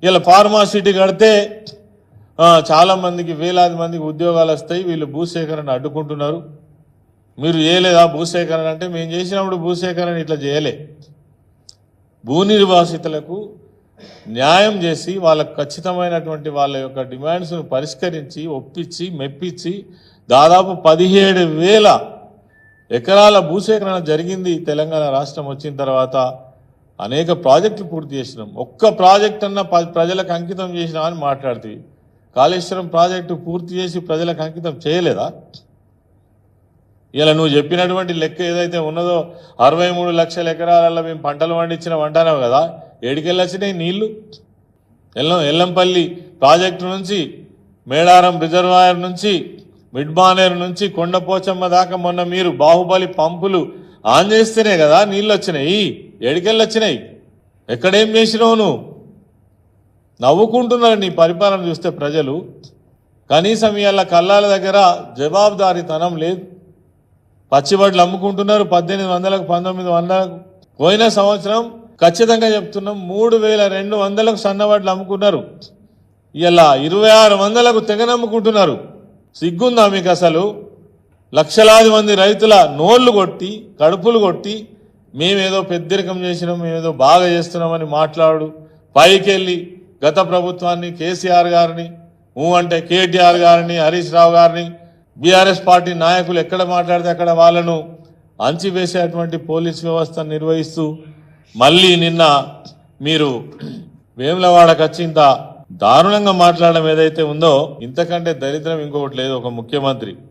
ఇలా ఫార్మాసిటీ కడితే చాలా మందికి వేలాది మందికి ఉద్యోగాలు వస్తాయి. వీళ్ళు భూసేకరణ అడ్డుకుంటున్నారు. మీరు చేయలేదా భూసేకరణ అంటే? మేము చేసినప్పుడు భూసేకరణ ఇట్లా చేయలే. భూ నిర్వాసితులకు న్యాయం చేసి వాళ్ళకు ఖచ్చితమైనటువంటి వాళ్ళ యొక్క డిమాండ్స్ను పరిష్కరించి ఒప్పించి మెప్పించి దాదాపు 17,000 ఎకరాల భూసేకరణ జరిగింది. తెలంగాణ రాష్ట్రం వచ్చిన తర్వాత అనేక ప్రాజెక్టులు పూర్తి చేసినాం. ఒక్క ప్రాజెక్ట్ అన్న ప్రజలకు అంకితం చేసినామని మాట్లాడుతుంది. కాళేశ్వరం ప్రాజెక్టు పూర్తి చేసి ప్రజలకు అంకితం చేయలేదా? ఇలా నువ్వు చెప్పినటువంటి లెక్క ఏదైతే ఉన్నదో 63 లక్షల ఎకరాలలో మేము పంటలు వండినావు కదా, ఏడికెళ్ళి వచ్చినాయి నీళ్లు? ఎల్లంపల్లి ప్రాజెక్టు నుంచి, మేడారం రిజర్వాయర్ నుంచి, మిడ్మానేరు నుంచి కొండపోచమ్మ దాకా మొన్న మీరు బాహుబలి పంపులు ఆన్ చేస్తేనే కదా నీళ్ళు వచ్చినాయి. ఏడికెళ్ళి వచ్చినాయి? ఎక్కడేం చేసినావు నువ్వు? నవ్వుకుంటున్నారు నీ పరిపాలన చూస్తే ప్రజలు. కనీసం ఇవాళ కల్లాల దగ్గర జవాబుదారీతనం లేదు. పచ్చిబడ్లు అమ్ముకుంటున్నారు 1800కు 1900కు. పోయిన సంవత్సరం ఖచ్చితంగా చెప్తున్నాం 3200కు సన్నవడ్లు అమ్ముకున్నారు. ఇలా 2600కు తెగనమ్ముకుంటున్నారు. సిగ్గుందా మీకు అసలు? లక్షలాది మంది రైతుల నోళ్లు కొట్టి కడుపులు కొట్టి మేమేదో పెద్దరికం చేసినాం, మేమేదో బాగా చేస్తున్నామని మాట్లాడు. పైకెళ్ళి గత ప్రభుత్వాన్ని, కేసీఆర్ గారిని, అంటే కేటీఆర్ గారిని, హరీష్ రావు గారిని, బీఆర్ఎస్ పార్టీ నాయకులు ఎక్కడ మాట్లాడితే అక్కడ వాళ్ళను అంచివేసేటువంటి పోలీస్ వ్యవస్థను నిర్వహిస్తూ మళ్ళీ నిన్న మీరు వేములవాడకు వచ్చి ఇంత దారుణంగా మాట్లాడడం ఏదైతే ఉందో, ఇంతకంటే దరిద్రం ఇంకొకటి లేదు ఒక ముఖ్యమంత్రి.